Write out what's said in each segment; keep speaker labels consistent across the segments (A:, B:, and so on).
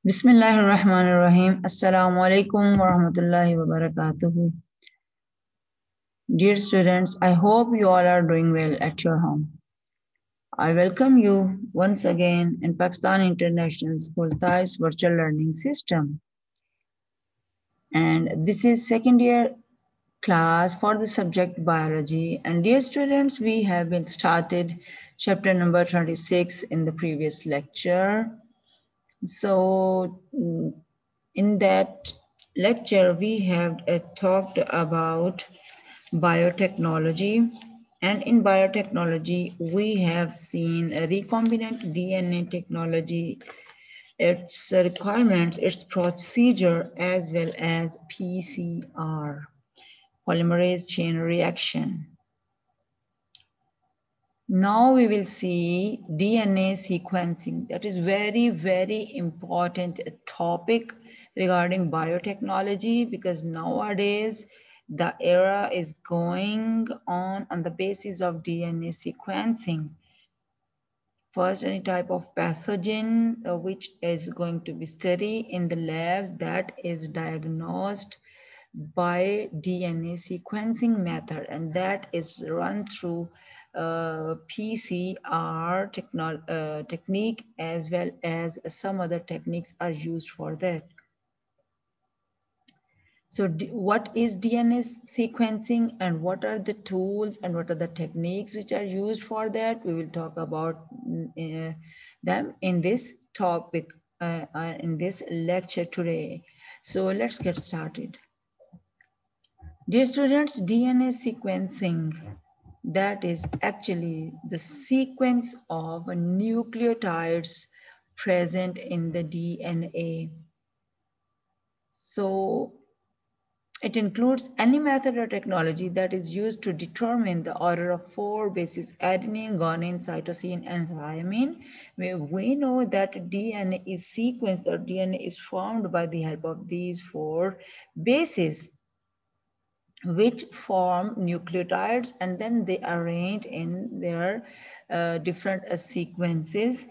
A: Bismillahirrahmanirrahim. Assalamu alaikum wa rahmatullahi wa barakatuhu. Dear students, I hope you all are doing well at your home. I welcome you once again in Pakistan International School Taif's virtual learning system. And this is second year class for the subject biology. And dear students, we have been started chapter number 26 in the previous lecture. So in that lecture, we have talked about biotechnology. And in biotechnology, we have seen a recombinant DNA technology, its requirements, its procedure, as well as PCR, polymerase chain reaction. Now we will see DNA sequencing. That is very, very important topic regarding biotechnology, because nowadays the era is going on the basis of DNA sequencing. First, any type of pathogen which is going to be studied in the labs, that is diagnosed by DNA sequencing method, and that is run through PCR technique, as well as some other techniques are used for that. So what is DNA sequencing, and what are the tools and what are the techniques which are used for that? We will talk about them in this topic, in this lecture today. So let's get started. Dear students, DNA sequencing, that is actually the sequence of nucleotides present in the DNA. So it includes any method or technology that is used to determine the order of 4 bases: adenine, guanine, cytosine, and thymine. We know that DNA is sequenced, or DNA is formed by the help of these 4 bases, which form nucleotides, and then they arrange in their different sequences.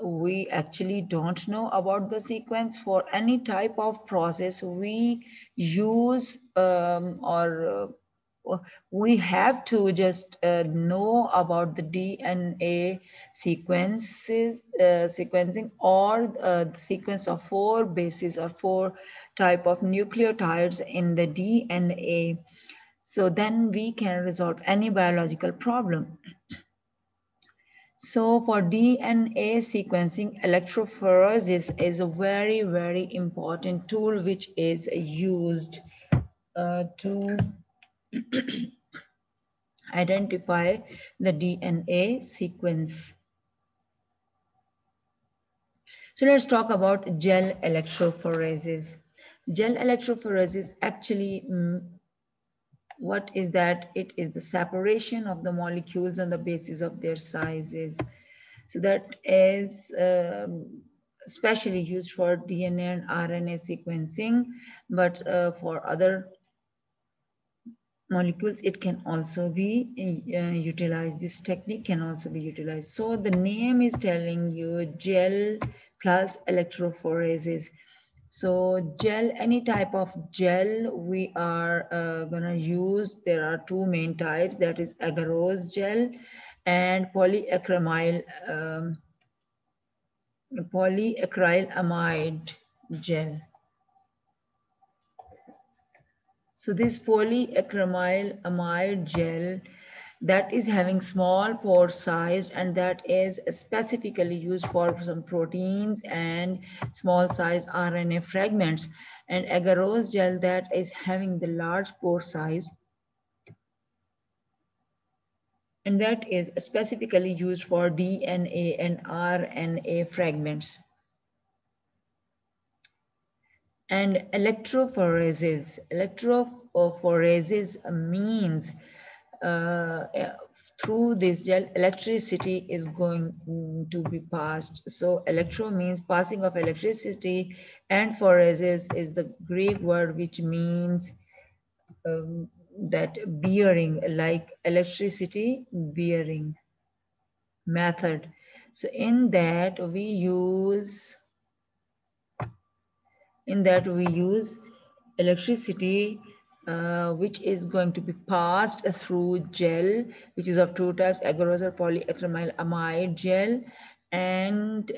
A: We actually don't know about the sequence for any type of process. We use we have to just know about the DNA sequencing, or the sequence of 4 bases or 4 type of nucleotides in the DNA. So then we can resolve any biological problem. So for DNA sequencing, electrophoresis is a very, very important tool which is used to identify the DNA sequence. So let's talk about gel electrophoresis. Gel electrophoresis actually, what is that? It is the separation of the molecules on the basis of their sizes. So that is especially used for DNA and RNA sequencing, but for other molecules it can also be utilized. This technique can also be utilized. So the name is telling you gel plus electrophoresis. So gel, any type of gel we are gonna use, there are 2 main types, that is agarose gel and polyacrylamide gel. So this polyacrylamide gel, that is having small pore size, and that is specifically used for some proteins and small size RNA fragments. And agarose gel, that is having the large pore size, and that is specifically used for DNA and RNA fragments. And electrophoresis means through this gel, electricity is going to be passed. So electro means passing of electricity, and phoresis is the Greek word which means that bearing, like electricity bearing method. So in that we use In that we use electricity, which is going to be passed through gel, which is of two types, agarose or polyacrylamide amide gel. And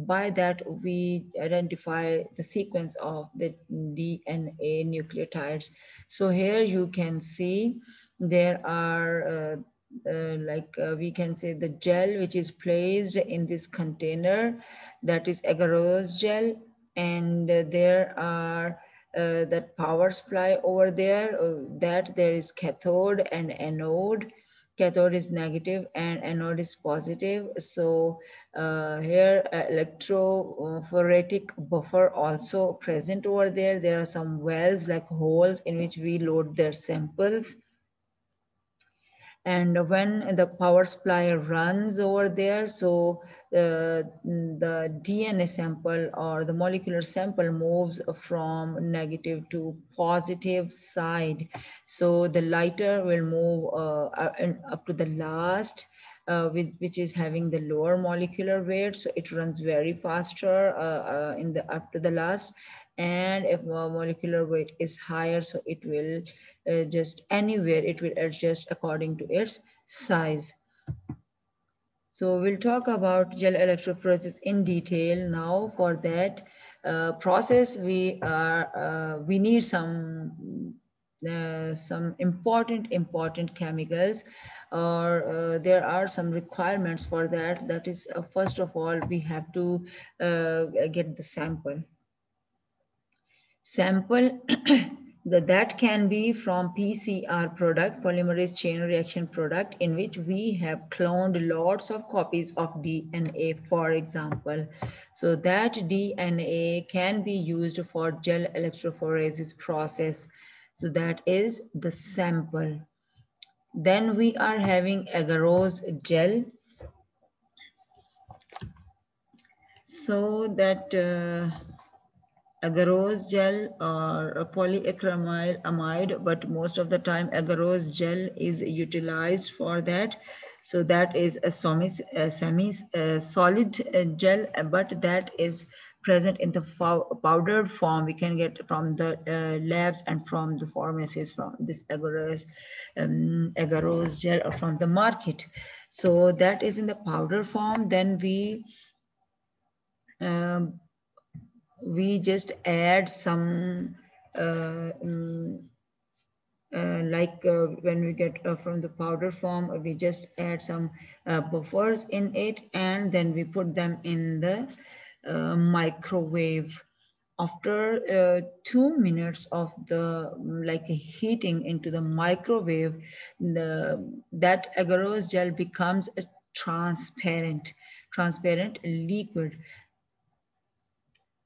A: by that we identify the sequence of the DNA nucleotides. So here you can see there are we can say the gel which is placed in this container, that is agarose gel. And there are that power supply over there, that there is cathode and anode. Cathode is negative and anode is positive. So here electrophoretic buffer also present over there. There are some wells like holes in which we load their samples. And when the power supply runs over there, so the DNA sample or the molecular sample moves from negative to positive side. So the lighter will move up to the last, which is having the lower molecular weight, so it runs very faster in the up to the last. And if molecular weight is higher, so it will just anywhere it will adjust according to its size. So we'll talk about gel electrophoresis in detail now. For that process, we need some important chemicals, or there are some requirements for that. That is, first of all, we have to get the sample that can be from PCR product, polymerase chain reaction product, in which we have cloned lots of copies of DNA, for example. So that DNA can be used for gel electrophoresis process. So that is the sample. Then we are having agarose gel. So that agarose gel or a polyacrylamide amide, but most of the time agarose gel is utilized for that. So that is a semi-solid gel, but that is present in the powdered form. We can get from the labs and from the pharmacies from this agarose gel or from the market. So that is in the powder form. Then um, we just add some when we get from the powder form, we just add some buffers in it, and then we put them in the microwave. After 2 minutes of the heating into the microwave, that agarose gel becomes a transparent liquid.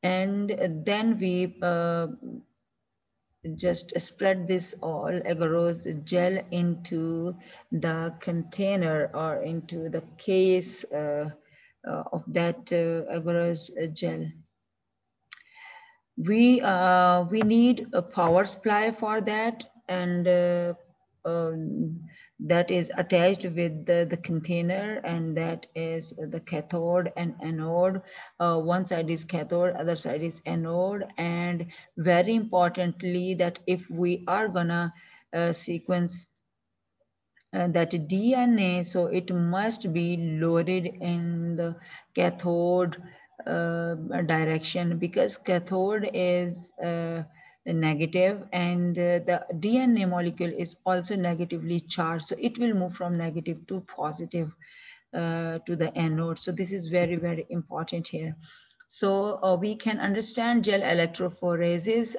A: And then we just spread this all agarose gel into the container or into the case of that agarose gel. We need a power supply for that, and that is attached with the container, and that is the cathode and anode. One side is cathode, other side is anode. And very importantly, that if we are gonna sequence that DNA, so it must be loaded in the cathode direction, because cathode is negative, and the DNA molecule is also negatively charged. So it will move from negative to positive to the anode. So this is very, very important here. So we can understand gel electrophoresis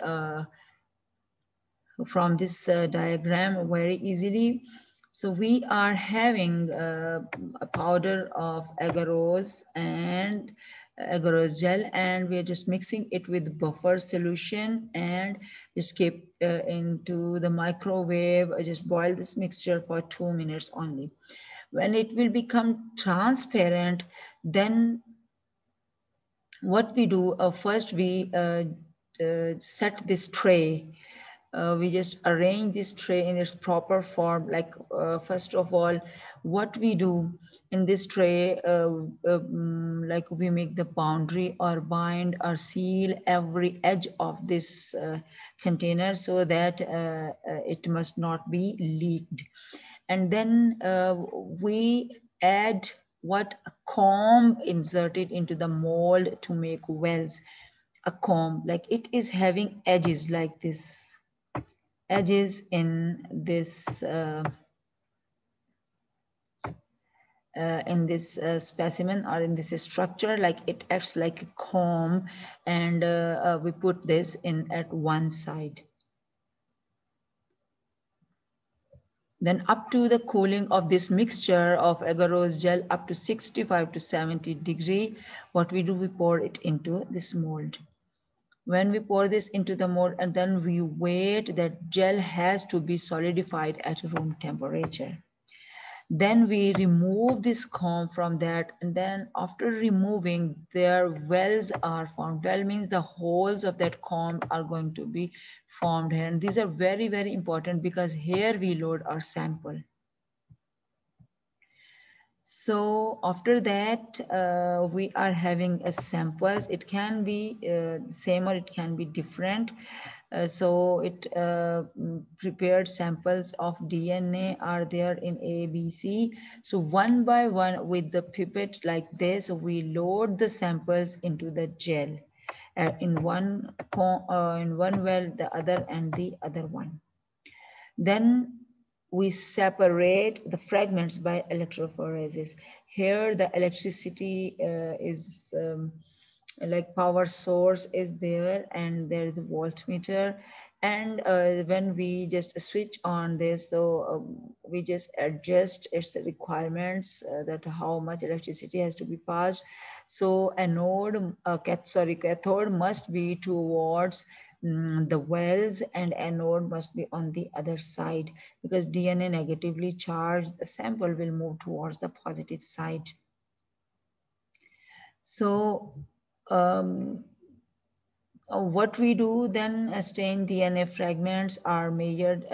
A: from this diagram very easily. So we are having a powder of agarose and agarose gel, and we're just mixing it with buffer solution and just keep into the microwave. Just boil this mixture for 2 minutes only. When it will become transparent, then what we do, first we set this tray. We just arrange this tray in its proper form. Like first of all, what we do in this tray, like we make the boundary or bind or seal every edge of this container so that it must not be leaked. And then we add what, a comb inserted into the mold to make wells. A comb, like it is having edges like this, edges in this specimen or in this structure, like it acts like a comb, and we put this in at one side. Then up to the cooling of this mixture of agarose gel up to 65 to 70 degree, what we do, we pour it into this mold. When we pour this into the mold, and then we wait, that gel has to be solidified at room temperature. Then we remove this comb from that, and then after removing, their wells are formed. Well means the holes of that comb are going to be formed here, and these are very, very important because here we load our sample. So after that, we are having a samples. It can be same or it can be different. So it prepared samples of DNA are there in A, B, C. So one by one with the pipette like this, we load the samples into the gel in one well, the other and the other one. Then we separate the fragments by electrophoresis. Here the electricity is like power source is there, and there is a voltmeter, and when we just switch on this, so we just adjust its requirements, that how much electricity has to be passed. So anode, cathode must be towards the wells, and anode must be on the other side, because DNA negatively charged sample will move towards the positive side. So what we do then, stained DNA fragments are measured.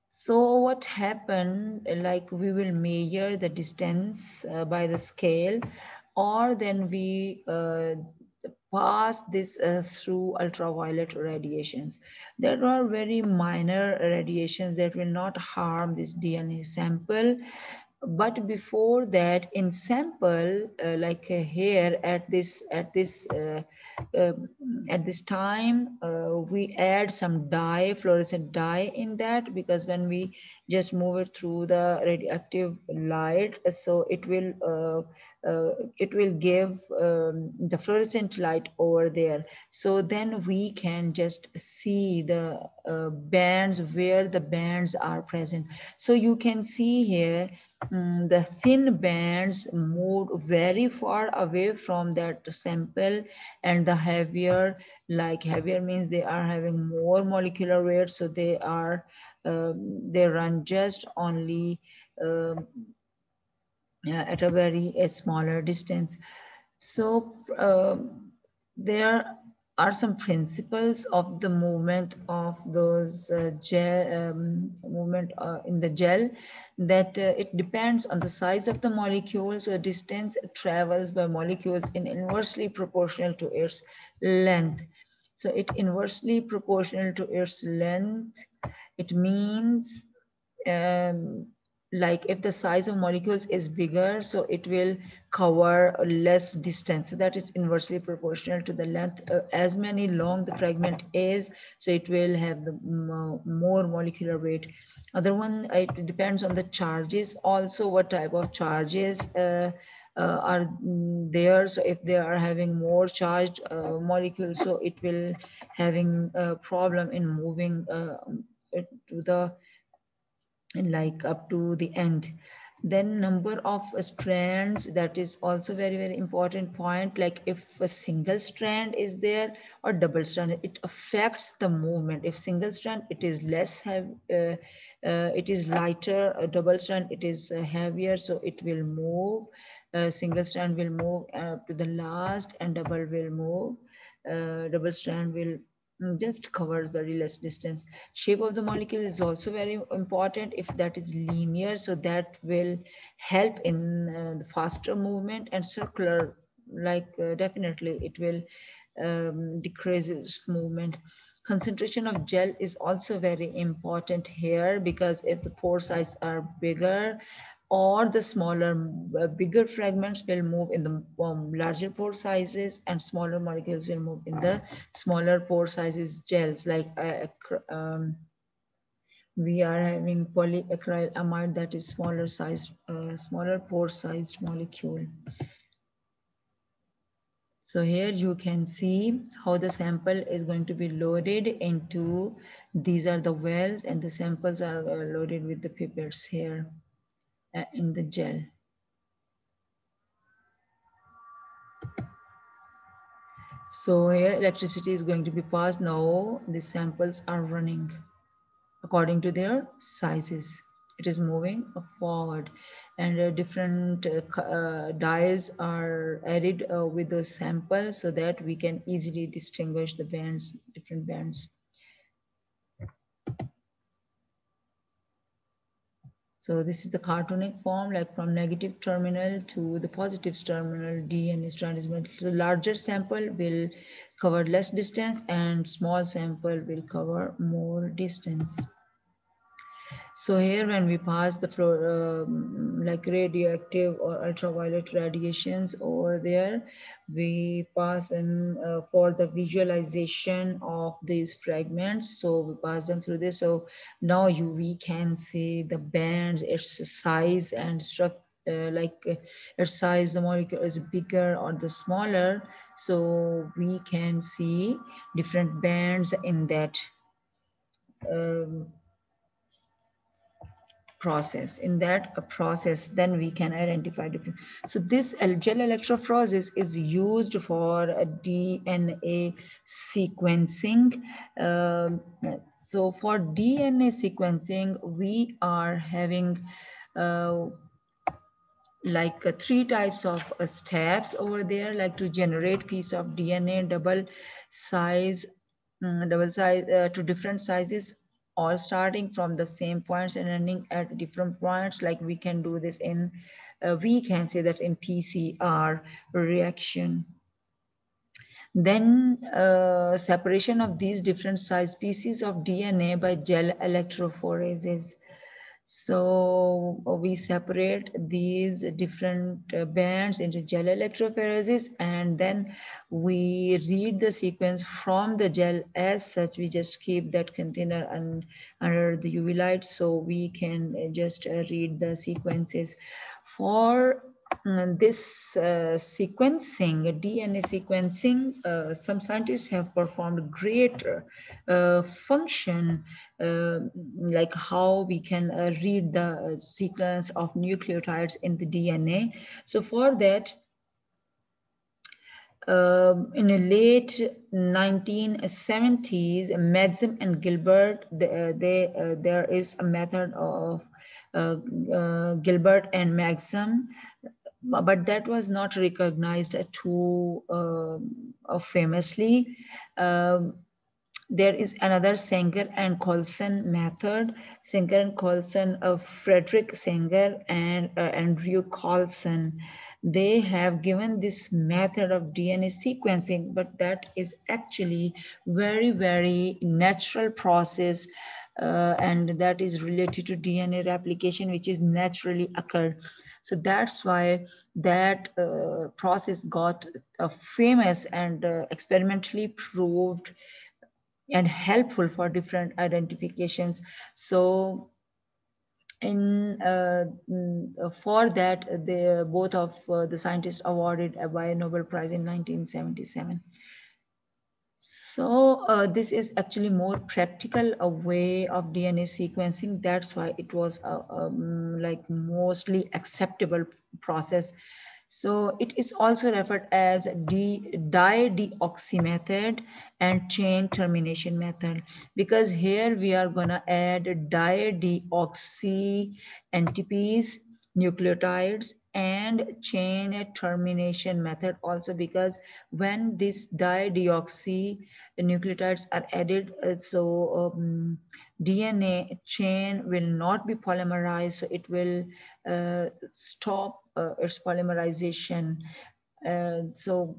A: So what happened, like we will measure the distance by the scale, or then we pass this through ultraviolet radiations. There are very minor radiations that will not harm this DNA sample. But before that, in sample, like here um, at this time, we add some dye, fluorescent dye in that, because when we just move it through the radioactive light, so it will give the fluorescent light over there. So then we can just see the bands, where the bands are present. So you can see here, the thin bands moved very far away from that sample, and the heavier, like heavier means they are having more molecular weight, so they run just only at a very smaller distance. So there are some principles of the movement of those gel movement in the gel, that it depends on the size of the molecule. So distance travels by molecules in inversely proportional to its length. So it inversely proportional to its length. It means like if the size of molecules is bigger, so it will cover less distance. So that is inversely proportional to the length. As many long the fragment is, so it will have the more molecular weight. Other one, it depends on the charges also, what type of charges are there. So if they are having more charged molecules, so it will having a problem in moving to the, like up to the end. Then number of strands, that is also very, very important point. Like if a single strand is there or double strand, it affects the movement. If single strand, it is less heavy, it is lighter. A double strand, it is heavier, so it will move. Single strand will move to the last, and double will move, double strand will just covers very less distance. Shape of the molecule is also very important. If that is linear, so that will help in the faster movement, and circular, like definitely it will decreases movement. Concentration of gel is also very important here, because if the pore size are bigger, or the smaller, bigger fragments will move in the larger pore sizes, and smaller molecules will move in the smaller pore sizes gels, like we are having polyacrylamide, that is smaller size, smaller pore sized molecule. So here you can see how the sample is going to be loaded into, these are the wells, and the samples are loaded with the pipettes here in the gel. So here electricity is going to be passed. Now the samples are running according to their sizes. It is moving forward, and different dyes are added with the sample, so that we can easily distinguish the bands, different bands. So this is the cartonic form, like from negative terminal to the positive terminal, DNA transmitted. So larger sample will cover less distance, and small sample will cover more distance. So here when we pass the floor, like radioactive or ultraviolet radiations over there, we pass in for the visualization of these fragments. So we pass them through this. So now we can see the bands, its size and structure. Its size, the molecule is bigger or the smaller, so we can see different bands in that process. In that process, then we can identify different. So this gel electrophoresis is used for DNA sequencing. So for DNA sequencing, we are having three types of steps over there, like to generate piece of DNA, double size to different sizes, all starting from the same points and ending at different points. Like we can do this in, we can say that in PCR reaction. Then separation of these different size pieces of DNA by gel electrophoresis. So we separate these different bands into gel electrophoresis, and then we read the sequence from the gel as such. We just keep that container under the UV light, so we can just read the sequences. For this sequencing, DNA sequencing, some scientists have performed great function, like how we can read the sequence of nucleotides in the DNA. So for that, in the late 1970s, Maxim and Gilbert, there is a method of Gilbert and Maxim, but that was not recognized too famously. There is another Sanger and Coulson method. Sanger and Coulson, Frederick Sanger and Andrew Coulson, they have given this method of DNA sequencing, but that is actually very, very natural process, and that is related to DNA replication, which is naturally occurred. So that's why that process got famous and experimentally proved and helpful for different identifications. So for that, both of the scientists awarded a Nobel Prize in 1977. So this is actually more practical a way of DNA sequencing. That's why it was like mostly acceptable process. So it is also referred as di-deoxy method and chain termination method, because here we are gonna add di-deoxy NTPs nucleotides and chain termination method also, because when this dideoxy nucleotides are added, DNA chain will not be polymerized, so it will stop its polymerization. So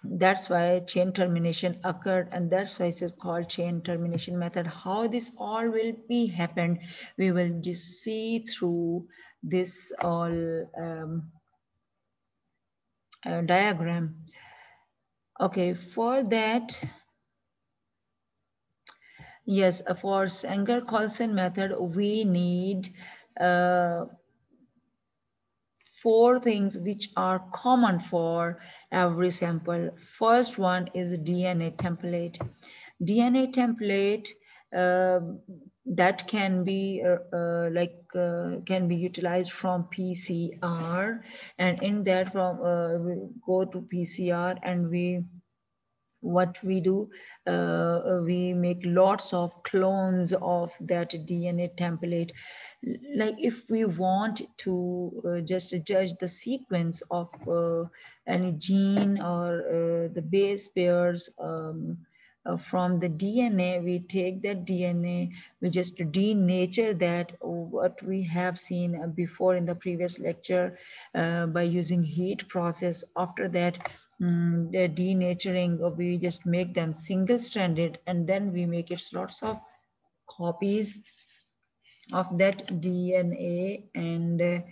A: that's why chain termination occurred, and that's why it is called chain termination method. How this all will be happened, we will just see through this all diagram. Okay, for that, yes, for Sanger-Coulson method, we need uh, four things which are common for every sample. First one is DNA template. DNA template uh, that can be can be utilized from PCR, and in that from we go to PCR and we what we do, we make lots of clones of that DNA template. Like if we want to just judge the sequence of any gene or the base pairs from the DNA, we take that DNA, we just denature that, what we have seen before in the previous lecture, by using heat process. After that, the denaturing, we just make them single stranded, and then we make it lots of copies of that DNA, and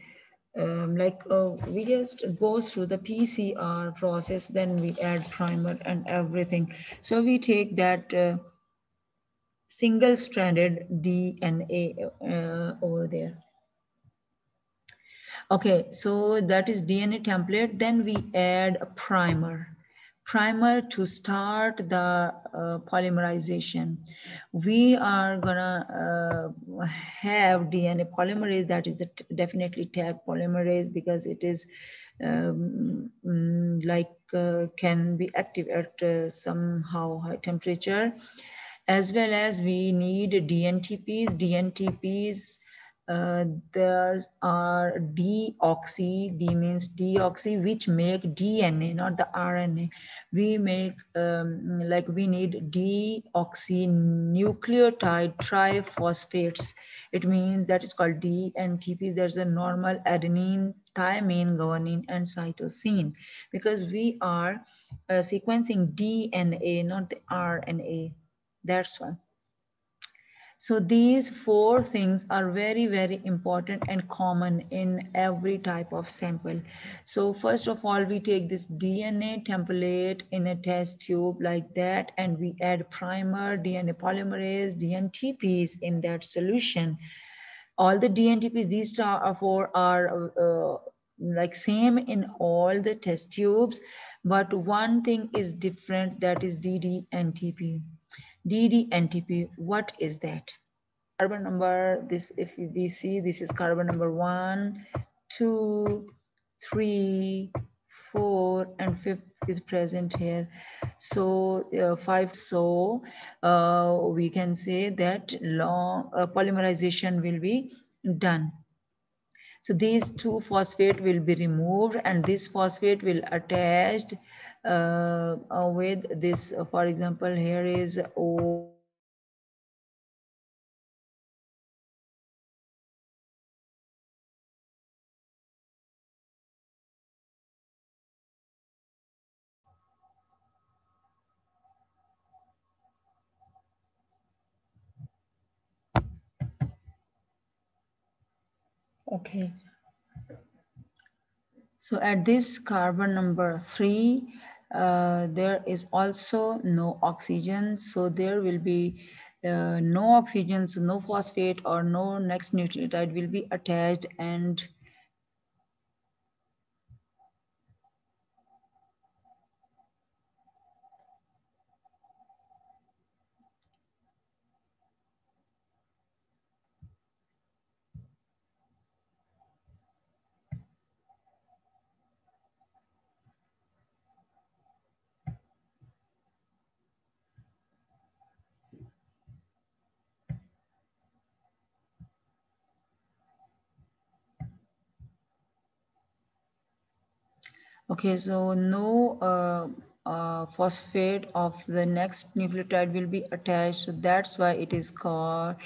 A: we just go through the PCR process, then we add primer and everything. So we take that single stranded DNA over there. Okay, so that is DNA template. Then we add a primer. Primer to start the polymerization. We are gonna have DNA polymerase, that is definitely tag polymerase, because it is can be active at somehow high temperature. As well as we need DNTPs. DNTPs, those are deoxy, D means deoxy, which make DNA, not the RNA. We make, we need deoxynucleotide triphosphates. It means that is called DNTP. There's a normal adenine, thymine, guanine, and cytosine, because we are sequencing DNA, not the RNA. That's why. So these four things are very, very important and common in every type of sample. So first of all, we take this DNA template in a test tube like that, and we add primer, DNA polymerase, DNTPs in that solution. All the DNTPs, these four are like same in all the test tubes, but one thing is different, that is DDNTP. DDNTP, what is that? Carbon number, this, if we see, this is carbon number 1, 2, 3, 4, and 5th is present here. So 5, so we can say that long polymerization will be done. So these two phosphate will be removed, and this phosphate will attached with this. For example, here is O. Okay. So at this carbon number 3, there is also no oxygen. So there will be no oxygen, so no phosphate or no next nucleotide will be attached. And Okay, so no phosphate of the next nucleotide will be attached. So that's why it is called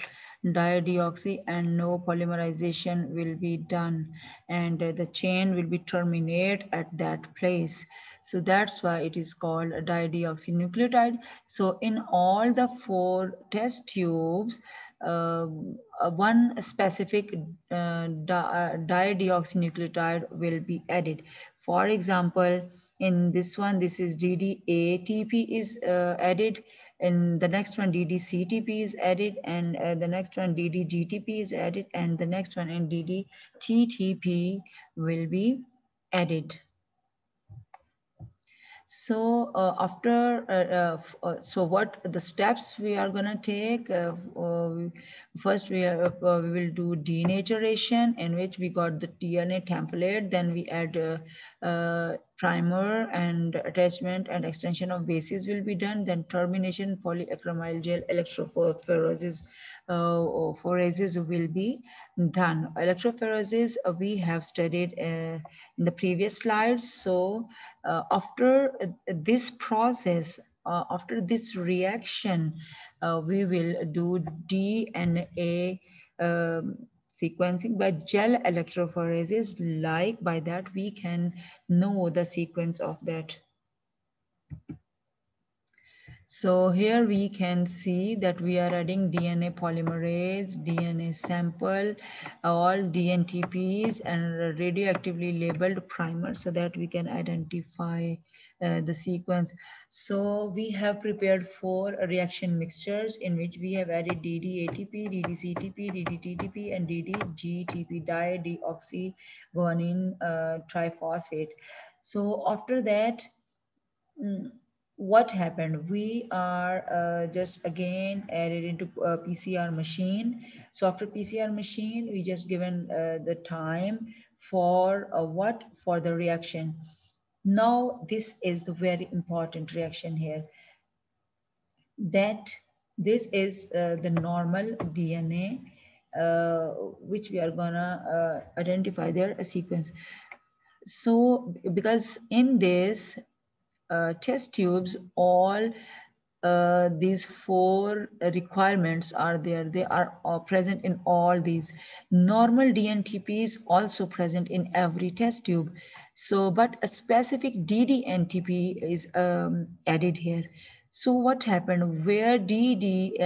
A: dideoxy, and no polymerization will be done, and the chain will be terminate at that place. So that's why it is called a dideoxynucleotide. So in all the four test tubes, uh, one specific dideoxynucleotide will be added. For example, in this one, this is DDATP is added, and the next one DDCTP is added, and the next one DDGTP is added, and the next one in DDTTP will be added. So so what the steps we are gonna take? First, we will do denaturation, in which we got the DNA template. Then we add primer and attachment and extension of bases will be done. Then termination polyacrylamide gel electrophoresis phoresis will be done. Electrophoresis we have studied in the previous slides. So after this process, after this reaction, we will do DNA sequencing by gel electrophoresis. Like by that, we can know the sequence of that. So here we can see that we are adding DNA polymerase, DNA sample, all DNTPs and radioactively labeled primer so that we can identify the sequence. So we have prepared four reaction mixtures in which we have added DDATP, DDCTP, DDTTP and DDGTP, dideoxyguanine triphosphate. So after that, what happened, we are just again added into PCR machine. So after PCR machine, we just given the time for what, for the reaction. Now this is the very important reaction here, that this is the normal DNA which we are gonna identify their sequence. So because in this test tubes, all these four requirements are there. They are present in all these. Normal DNTP is also present in every test tube. So, but a specific DDNTP is added here. So what happened, where DDATP,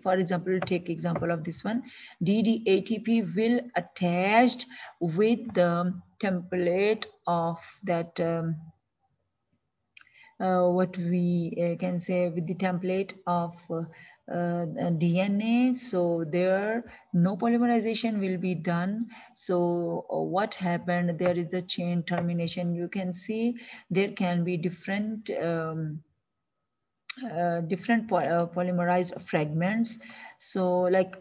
A: for example, take example of this one, DDATP will attached with the template of that what we can say, with the template of DNA. So there no polymerization will be done. So what happened, there is a chain termination. You can see there can be different polymerized fragments. So like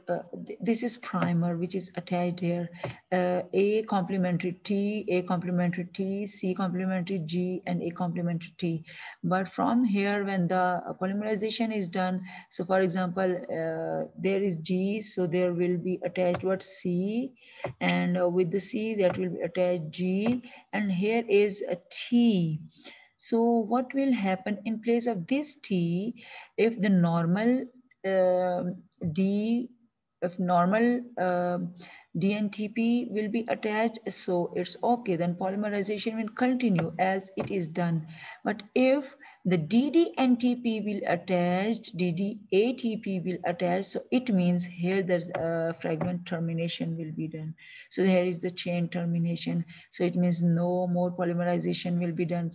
A: this is primer which is attached here, A complementary T, A complementary T, C complementary G and A complementary T. But from here when the polymerization is done, so for example there is G, so there will be attached what, C, and with the C that will be attached G, and here is a T. So what will happen in place of this T, if the normal D, if normal DNTP will be attached, so it's okay, then polymerization will continue as it is done. But if the DDNTP will attach, DDATP will attach, so it means here there's a fragment termination will be done. So here is the chain termination. So it means no more polymerization will be done.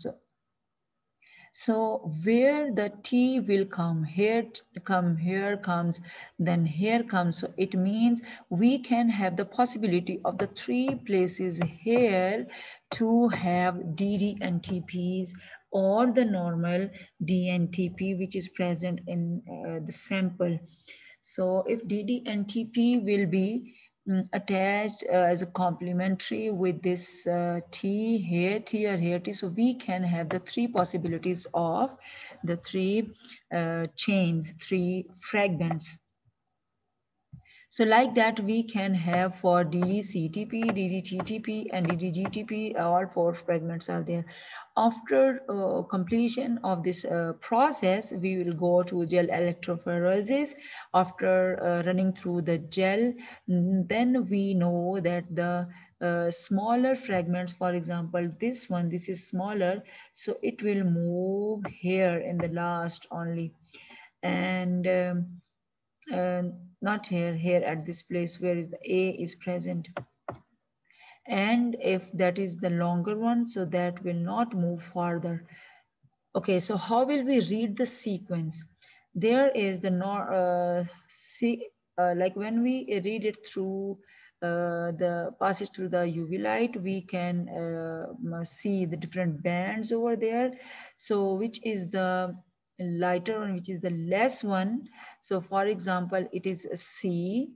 A: So where the T will come, here comes, then here comes. So it means we can have the possibility of the three places here to have DD and TPs, or the normal DNTP which is present in the sample. So if DD and TP will be attached as a complementary with this T here, T or here T, so we can have the three possibilities of the three chains, three fragments. So like that, we can have for DDCTP, DDTTP, and DDGTP, all four fragments are there. After completion of this process, we will go to gel electrophoresis. After running through the gel, then we know that the smaller fragments, for example, this one, this is smaller, so it will move here in the last only. And not here, here at this place where is the A is present. And if that is the longer one, so that will not move farther. Okay, so how will we read the sequence? There is the like when we read it through the pass it through the UV light, we can see the different bands over there. So which is the lighter one, which is the less one. So for example, it is a C,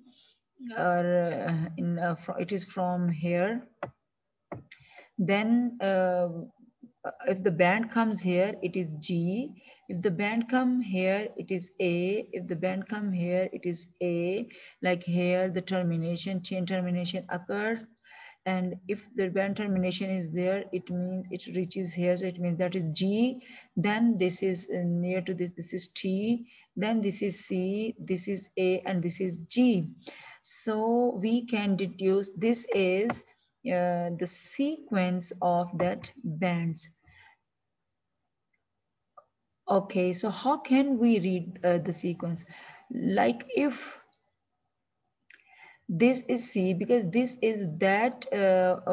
A: or it is from here. Then if the band comes here, it is G. If the band come here, it is A. If the band come here, it is A. Like here, the termination, chain termination occurs. And if the band termination is there, it means it reaches here. So it means that is G. Then this is near to this, this is T. Then this is C, this is A, and this is G. So we can deduce this is the sequence of that bands. Okay, so how can we read the sequence? Like if this is C, because this is that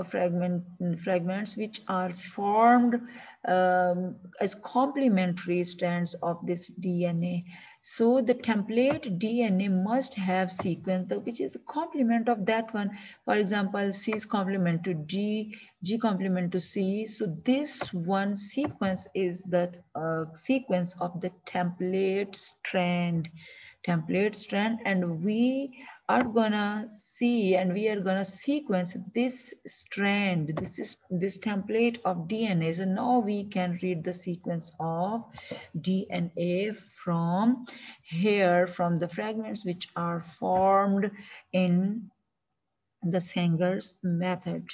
A: fragments which are formed as complementary strands of this DNA. So the template DNA must have sequence which is a complement of that one. For example, C is complement to G, G complement to C. So this one sequence is the sequence of the template strand, and we are gonna see, and we are gonna sequence this strand. This is this template of DNA. So now we can read the sequence of DNA from here, from the fragments which are formed in the Sanger's method.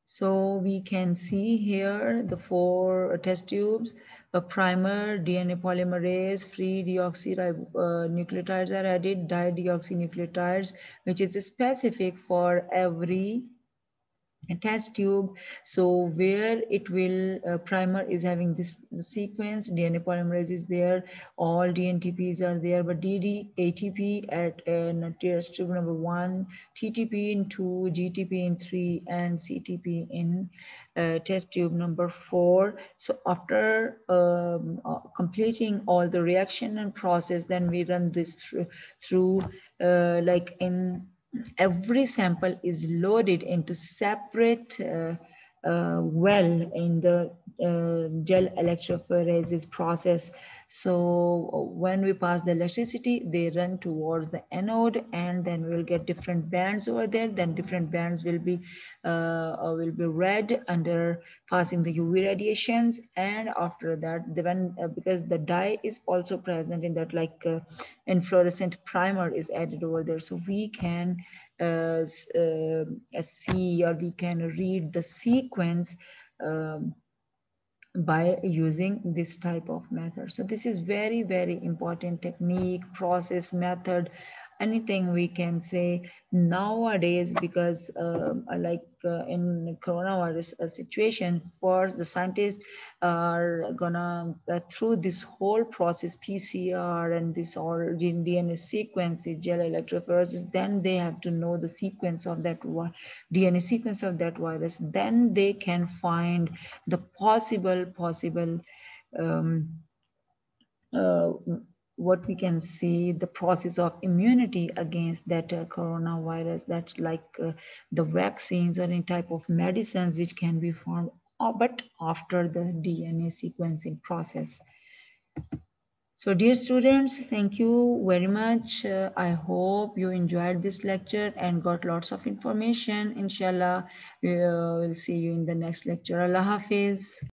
A: So we can see here the four test tubes: a primer, DNA polymerase, free deoxynucleotides are added, dideoxynucleotides, which is specific for every test tube. So where it will primer is having this the sequence, DNA polymerase is there, all DNTPs are there, but ATP at test tube number 1, TTP in 2, GTP in 3, and CTP in test tube number 4. So after completing all the reaction and process, then we run this through like in every sample is loaded into separate well in the gel electrophoresis process. So when we pass the electricity, they run towards the anode, and then we'll get different bands over there. Then different bands will be read under passing the UV radiations. And after that, because the dye is also present in that, like inflorescent primer is added over there, so we can see, or we can read the sequence by using this type of method. So this is very, very important technique, process, method, anything we can say nowadays, because in coronavirus situation, first the scientists are gonna through this whole process, PCR and this all DNA sequences, gel electrophoresis, then they have to know the sequence of that DNA sequence of that virus. Then they can find the possible um, uh, what we can see, the process of immunity against that coronavirus, that like the vaccines or any type of medicines which can be formed, but after the DNA sequencing process. So dear students, thank you very much. I hope you enjoyed this lecture and got lots of information. Inshallah, we'll see you in the next lecture. Allah Hafiz.